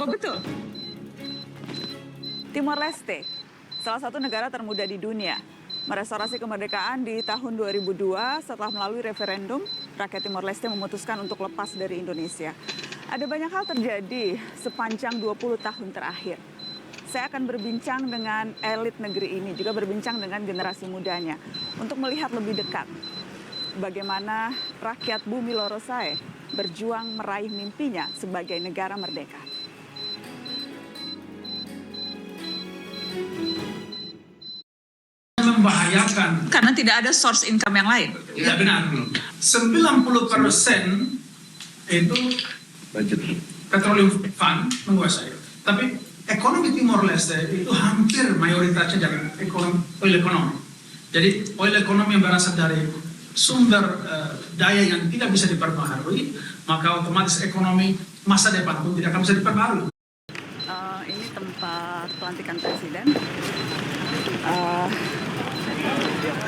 Apa betul? Timor-Leste, salah satu negara termuda di dunia, merestorasi kemerdekaan di tahun 2002 setelah melalui referendum, rakyat Timor-Leste memutuskan untuk lepas dari Indonesia. Ada banyak hal terjadi sepanjang 20 tahun terakhir. Saya akan berbincang dengan elit negeri ini, juga berbincang dengan generasi mudanya, untuk melihat lebih dekat bagaimana rakyat bumi Lorosae berjuang meraih mimpinya sebagai negara merdeka. Membahayakan Karena tidak ada source income yang lain. tidak benar. 90% itu budget petroleum fund menguasai. Tapi ekonomi Timor-Leste itu hampir mayoritasnya dari oil ekonomi. Jadi oil ekonomi yang berasal dari sumber daya yang tidak bisa diperbaharui, maka otomatis ekonomi masa depan pun tidak akan bisa diperbaharui. Ini tempat pelantikan presiden.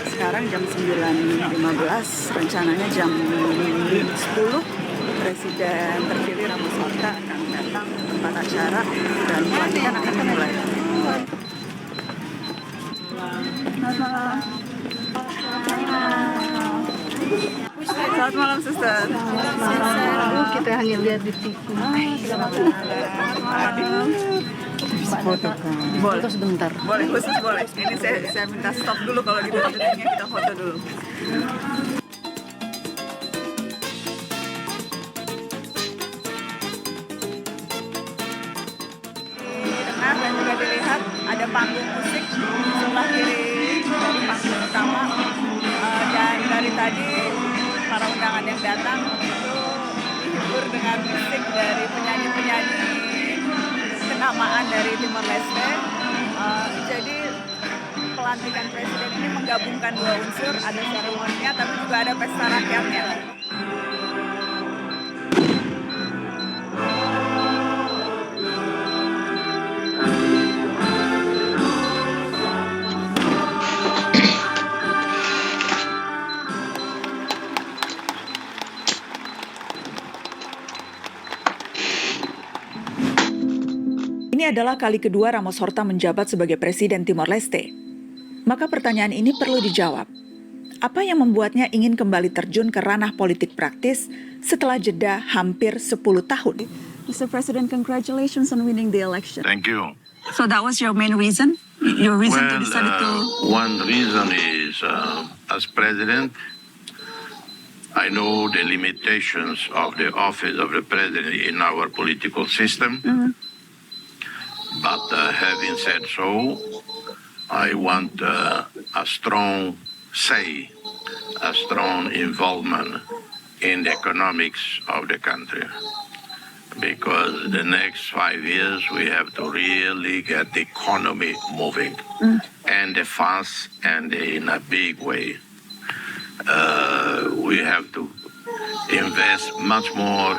Sekarang jam 9.15, rencananya jam 10 presiden terpilih Ramos Horta akan datang ke tempat acara dan pelantikan akan dimulai. Selamat malam, Suster. Kita hanya lihat di TV. Foto boleh sebentar. Boleh, khusus boleh. Ini saya minta stop dulu kalau gitu, videonya kita foto dulu. Didengar dan juga dilihat ada panggung musik sebelah kiri dari panggung utama. Dan dari tadi para undangan yang datang itu dihibur dengan musik dari penyanyi-penyanyi kenamaan dari Timor-Leste. Jadi pelantikan presiden ini menggabungkan dua unsur, ada seremoninya tapi juga ada pesta rakyatnya. Ini adalah kali kedua Ramos Horta menjabat sebagai Presiden Timor-Leste. Maka pertanyaan ini perlu dijawab. Apa yang membuatnya ingin kembali terjun ke ranah politik praktis setelah jeda hampir 10 tahun? Mr. President, congratulations on winning the election. Thank you. So that was your main reason? Your reason to decide to... One reason is, as president, I know the limitations of the office of the president in our political system. But having said so, I want a strong say, a strong involvement in the economics of the country. Because the next 5 years we have to really get the economy moving, and fast and in a big way. We have to invest much more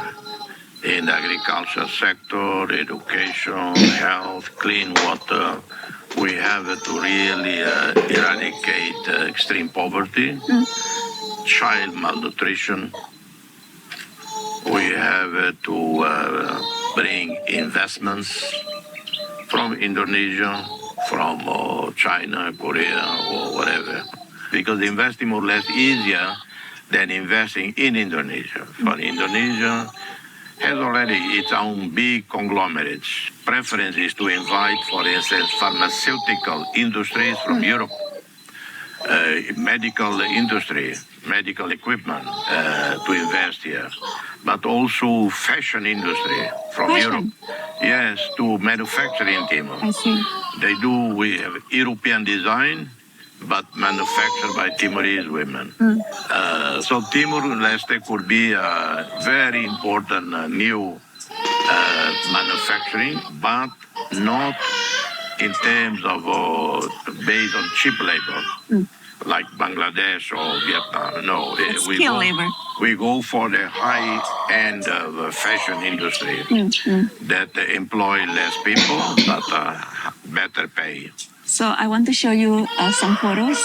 in the agriculture sector, education, health, clean water. We have to really eradicate extreme poverty, child malnutrition. We have to bring investments from Indonesia, from China, Korea, or whatever. Because investing more or less easier than investing in Indonesia. For Indonesia has already its own big conglomerates. Preference is to invite, for instance, pharmaceutical industries from Europe, medical industry, medical equipment to invest here, but also fashion industry from Europe. Yes, to manufacture in Timor. I see. We have European design, but manufactured by Timorese women. So Timor-Leste could be a very important new manufacturing, but not in terms of based on cheap labor, like Bangladesh or Vietnam. No, Skilled labor. We go for the high-end fashion industry that employ less people, but better pay. So I want to show you some photos.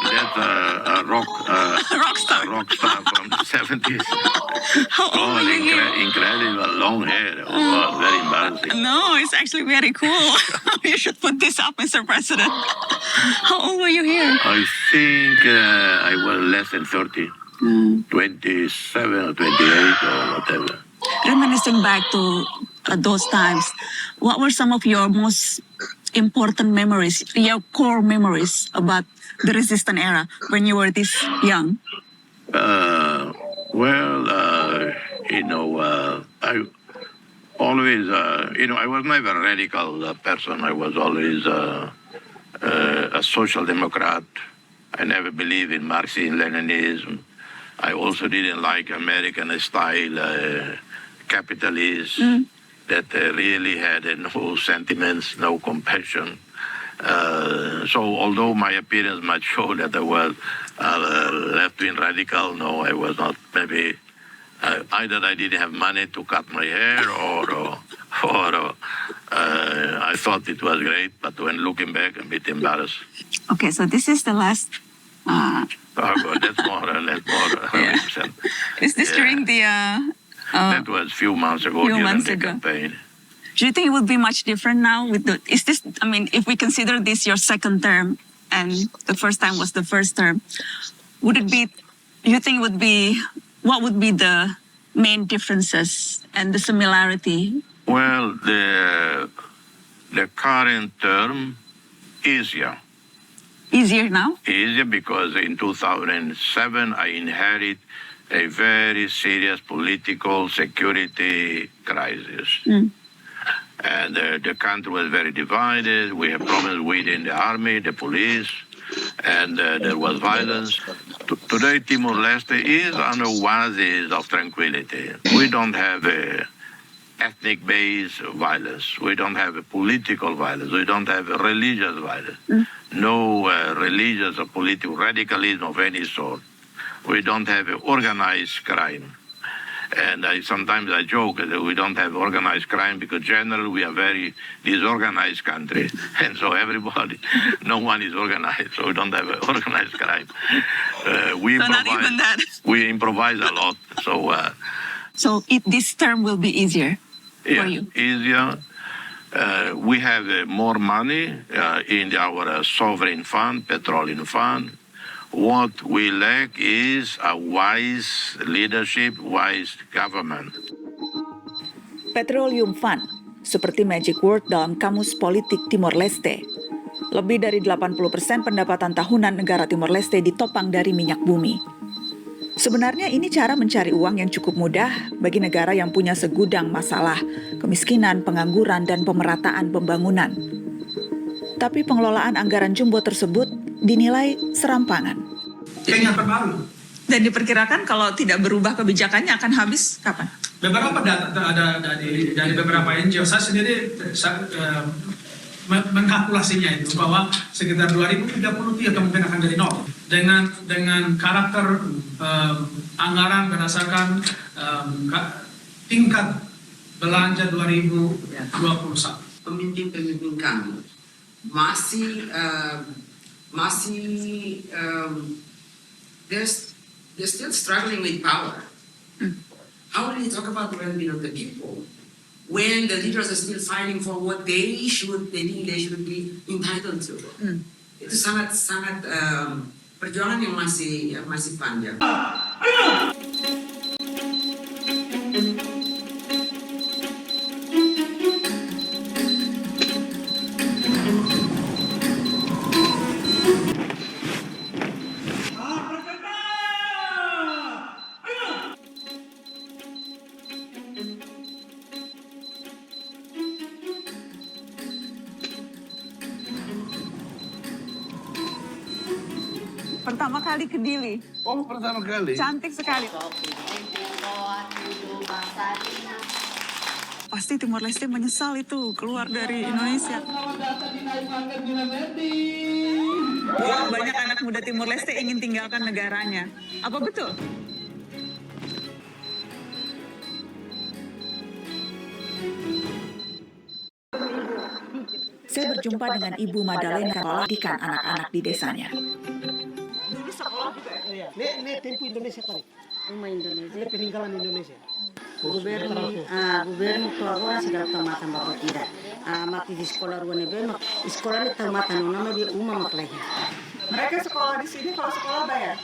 That's a rock Rockstar. rock star from the 70s. How old were you here? Incredible, long hair. Oh, wow, very embarrassing. No, it's actually very cool. You should put this up, Mr. President. How old were you here? I think I was less than 30. 27 or 28 or whatever. Reminiscing back to those times, what were some of your most important memories, your core memories about the resistance era when you were this young? I always, I was never a radical person. I was always a social democrat. I never believed in Marxism-Leninism. I also didn't like American-style capitalism that really had no sentiments, no compassion. So although my appearance might show that I was left-wing radical, no, I was not. Maybe either I didn't have money to cut my hair or I thought it was great, but when looking back, I'm a bit embarrassed. Okay, so this is the last. That's more. 100%. Is this during the? That was a few months ago during the campaign. Do you think it would be much different now with the? Is this? I mean, if we consider this your second term and the first time was the first term, would it be? You think it would be? What would be the main differences and the similarity? Well, the current term easier. Easier now? Easier because in 2007 I inherited a very serious political security crisis. And the country was very divided. We had problems within the army, the police, and there was violence. Today, Timor-Leste is an oasis of tranquility. We don't have ethnic-based violence. We don't have a political violence. We don't have a religious violence. No religious or political radicalism of any sort. We don't have organized crime. And sometimes I joke that we don't have organized crime because generally we are a very disorganized country. And so everybody, no one is organized, so we don't have organized crime. Not even that. We improvise a lot. So this term will be easier for you? Easier. We have more money in our sovereign fund, petroleum fund. What we lack is a wise leadership, wise government. Petroleum Fund, seperti magic word dalam kamus politik Timor-Leste. Lebih dari 80% pendapatan tahunan negara Timor-Leste ditopang dari minyak bumi. Sebenarnya ini cara mencari uang yang cukup mudah bagi negara yang punya segudang masalah, kemiskinan, pengangguran, dan pemerataan pembangunan. Tapi pengelolaan anggaran jumbo tersebut dinilai serampangan. Yang terbaru. Dan diperkirakan kalau tidak berubah kebijakannya akan habis kapan? Beberapa data ada dari beberapa NGO. Saya sendiri mengkalkulasinya itu bahwa sekitar 2033 kemungkinan akan jadi nol. Dengan karakter anggaran berdasarkan tingkat belanja 2021. Pemimpin-pemimpin kami masih they're still struggling with power. How will you talk about the well-being of the people when the leaders are still fighting for what they think they should be entitled to? Itu sangat perjuangan yang masih panjang. Pertama kali ke Dili. Oh, pertama kali? Cantik sekali. Pasti Timor-Leste menyesal itu keluar dari Indonesia. Wah, banyak anak muda Timor-Leste ingin tinggalkan negaranya. Apa betul? Saya berjumpa dengan Ibu Madalena yang mendidik anak-anak di desanya. ya. Ini tempo Indonesia tadi. Uma Indonesia. Ini peninggalan Indonesia. Governo to agora sudah tomata baru tidak. Mati di sekolah ruang nebe, sekolah ini tomata nama dia uma maklaya. Mereka sekolah di sini, kalau sekolah bayar.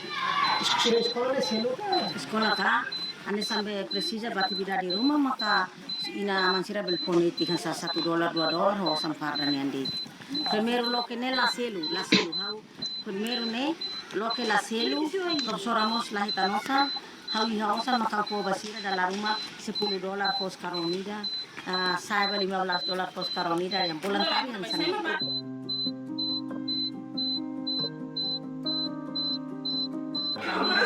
Sekolah di sini Sekolah ka, ane sampai presija bati bida di rumah maka ina mansira bel politik hasa $1 $2 ho sampardan yandi. Primero lo que ne la celu hau. Primero ne lo que la celu, obsoramos la hitanosa. Hau ihausa maka po basira dalam rumah $10 pos karonida, saya $15 pos karonida yang bulan tadi yang sana.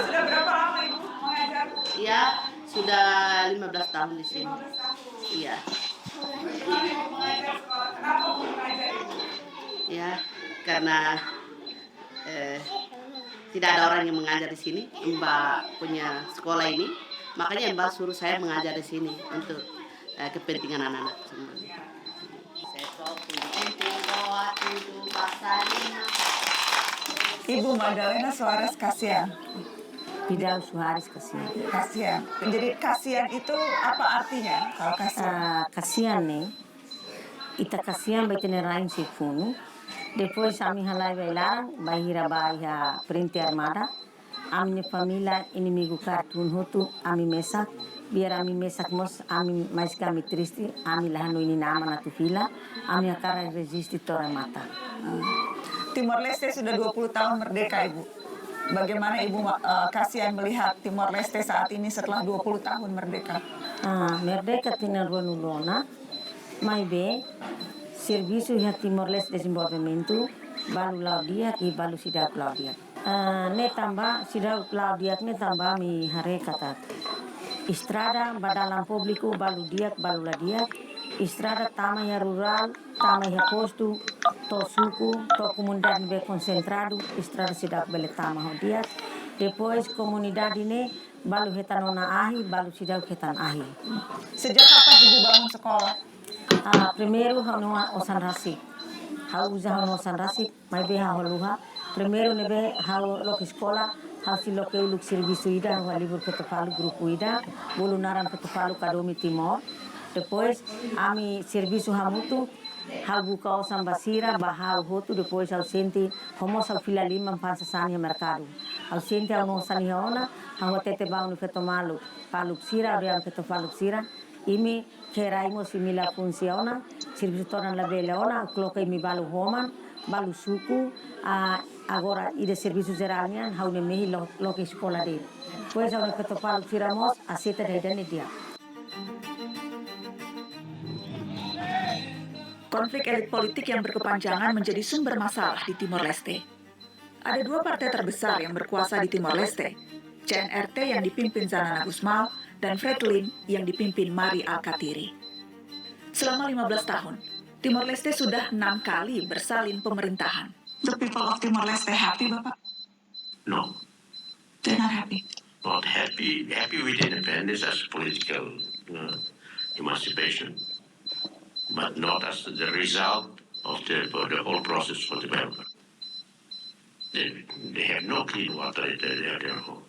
Sudah berapa lama Ibu mengajar? Ya, sudah 15 tahun di sini. Iya. Mengajar sekolah. Kenapa mau mengajar Ibu? Ya, karena tidak ada orang yang mengajar di sini. Mbak punya sekolah ini, makanya Mbak suruh saya mengajar di sini untuk kepentingan anak-anak semua. Ibu Magdalena Suarez kasihan. Tidak Suarez kasihan. Kasihan. Jadi kasihan itu apa artinya kalau kasihan? Kasihan nih, ita kasihan baik tenerain si funu. Depois kami halai bailar, bahira bahia perinte armada. Ami família inimigo cartoon hotu, ami mesak. Biar ami mesak mos, ami mais kami triste, ami lahanu ini nama natu fila, ami akara resisti tora mata. Timor-Leste sudah 20 tahun merdeka Ibu. Bagaimana Ibu kasihan melihat Timor-Leste saat ini setelah 20 tahun merdeka? Merdeka tinarwanulona, mai be, serviço ya Timor-Leste Desenvolvimento, balu laudiak i balu sidak laudiak. Ne tambah sidak laudiak ne tambah mi hare kata. Estrada badalam publiku balu diak balu ladiak. Estrada tama ya rural, tama ya postu, to suku, to comunidade be concentrado, estrada sidak bele tama ho diak. Depois comunidade ne balu hetanona ahi, balu sidak hetan ahi. Sejak kapan Ibu bangun sekolah? Primeiro hanu osan rasik. Hau usa hanu osan rasik, mai be hau luha. Primeiro nebe hau lok sekolah, hau si lok uluk serviço ida, hau libur ketepalu grupo ida, bulu naran ketepalu kadomi Timor. Depois ami serviço hamutu, hau buka osan basira, bahau hotu, depois hau senti, homos hau fila 5 pansa sani mercado. Hau senti hau no sani haona, hau tete baunu ketomalu, paluk sira, ore am ketopaluk sira. Imi keraimo simila funciona, serviço torna la beleona, coloca imi balu homan, balu suku, agora ide serviço geralnya, hau ne mehi lo ke sekolah de. Pois hau ne ketopaluk siramos, aseta dai dia. Konflik elit politik yang berkepanjangan menjadi sumber masalah di Timor-Leste. Ada dua partai terbesar yang berkuasa di Timor-Leste, CNRT yang dipimpin Zanana Gusmao dan Fretilin yang dipimpin Mari Alkatiri. Selama 15 tahun, Timor-Leste sudah 6 kali bersalin pemerintahan. The people of Timor-Leste happy, Bapak? No, They're not happy. not happy. Happy with independence as political emancipation, but not as the result of the whole process for development. They have no clean water at their home.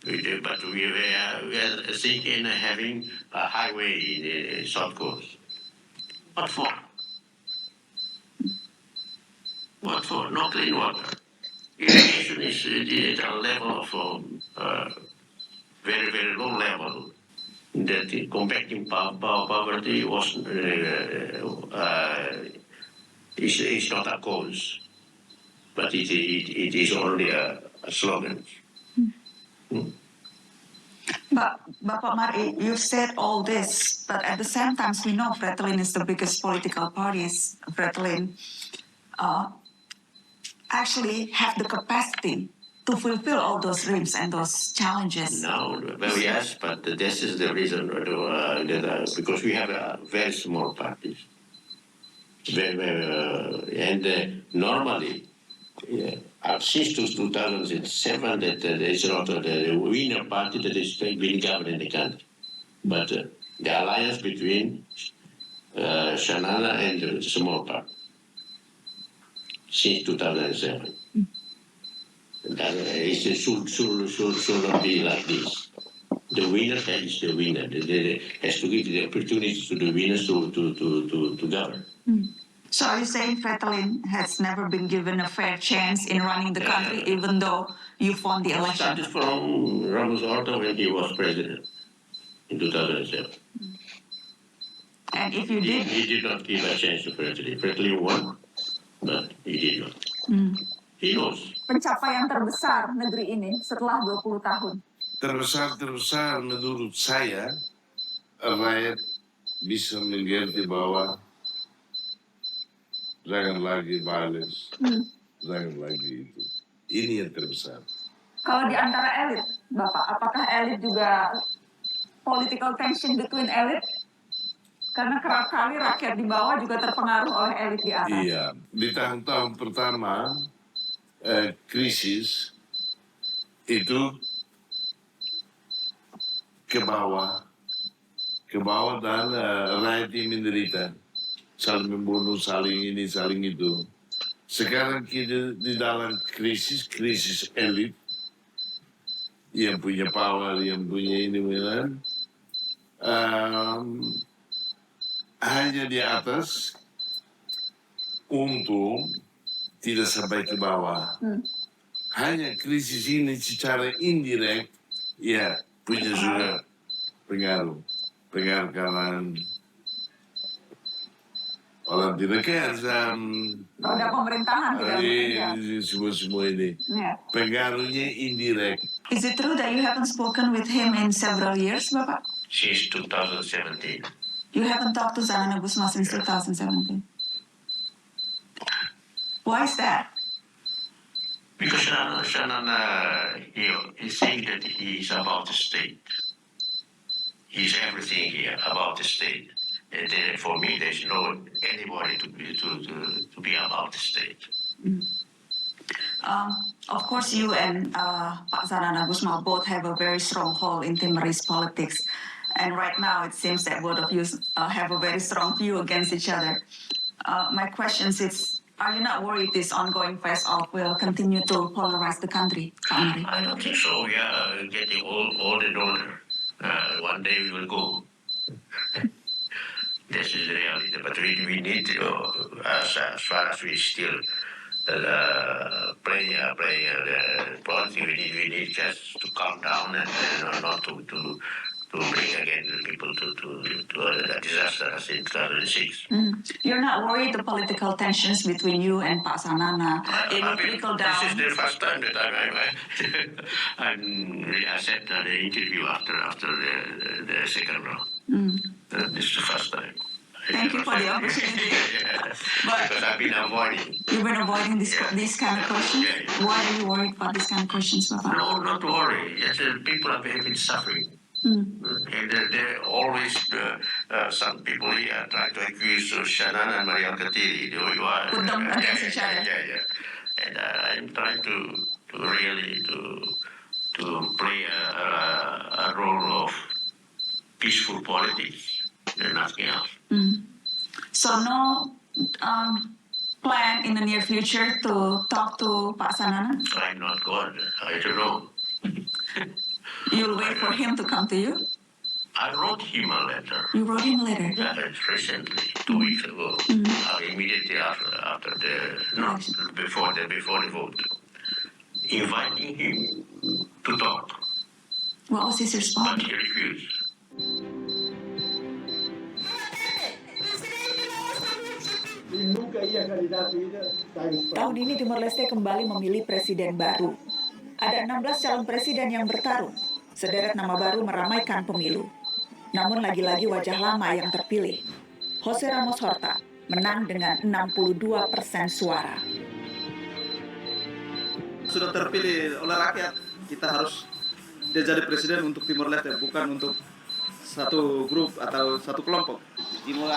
But we are thinking of having a highway in the South Coast. What for? What for? No clean water. Irrigation is at a level of very, very low level. That combating poverty was is not a cause, but it is only a slogan. Bapak Mari, you said all this, but at the same time, we know Fretilin is the biggest political party. Fretilin actually have the capacity to fulfill all those dreams and those challenges. No, well, yes, but this is the reason because we have a very small parties. And normally, since 2007, that it's not the winner party that is been governing the country, but the alliance between Shanana and the small party since 2007. That should not be like this. The winner is the winner. They has to give the opportunity to the winners to govern. So are you saying Fretilin has never been given a fair chance in running the country, even though you won the It election? started from Ramos Horta when he was president in 2007. And if you did, He did not give a chance to Fretilin. Fretilin won, but he did not. He knows. pencapaian terbesar negeri ini setelah 20 tahun? Terbesar menurut saya, rakyat bisa mengerti bahwa jangan lagi violence, jangan lagi itu. Ini yang terbesar. Kalau di antara elit, Bapak, apakah elit juga political tension between elit? Karena kerap kali rakyat di bawah juga terpengaruh oleh elit di atas. Iya, di tahun-tahun pertama krisis itu ke bawah dan rakyat ini menderita, saling membunuh, saling ini, saling itu. Sekarang kita di dalam krisis elit yang punya power, yang punya ini, hanya di atas, untung tidak sampai ke bawah. Hanya krisis ini secara indirect, ya punya juga pengaruh karena orang tidak kerja, Roda pemerintahan tidak bekerja. semua ini. Pengaruhnya indirect. Is it true that you haven't spoken with him in several years, Bapak? Since 2017. You haven't talked to Zanana Gusma since 2017. Why is that? Because Shanana, he thinks that he's about the state. He's everything here about the state. And then for me, there's no anybody to be about the state. Of course, you and Pak Zanana Gusma both have a very strong hold in Timorese politics. And right now, it seems that both of you have a very strong view against each other. My question is, are you not worried this ongoing face-off will continue to polarize the country? I don't think so. We are getting older and older. One day we will go. This is the reality. But we need, as far as we still play politics, we need just to calm down and not to bring again the people to a disaster as in 2006. You're not worried the political tensions between you and Pak Zanana? It will trickle down. This is the first time that I said the interview after the second round. This is the first time. Thank you for the opportunity. But Because I've been avoiding. you've been avoiding these kind of questions? Yeah. Why are you worried about these kind of questions, Bapak? No, not worry. Yes, people have been suffering. And there always some people here try to accuse Shannon and Maria Katiri. Put them against each other. Yeah. And I'm trying to really to play a role of peaceful politics and nothing else. So no plan in the near future to talk to Pak Zanana? I'm not God. I don't know. You'll wait for him to come to you? I wrote him a letter. You wrote him a letter? Recently, 2 weeks ago, immediately after before the vote, inviting him to talk, What was his but response? he refused. Tahun ini Timor-Leste kembali memilih presiden baru. Ada 16 calon presiden yang bertarung. Sederet nama baru meramaikan pemilu. Namun lagi-lagi wajah lama yang terpilih. Jose Ramos Horta menang dengan 62% suara. Sudah terpilih oleh rakyat, kita harus dia jadi presiden untuk Timor-Leste, bukan untuk satu grup atau satu kelompok. Timur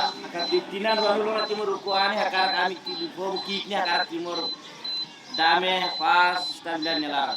tinan baru timur kuane akar kami timur kiknya akar timur dame pas tabilan nyelar.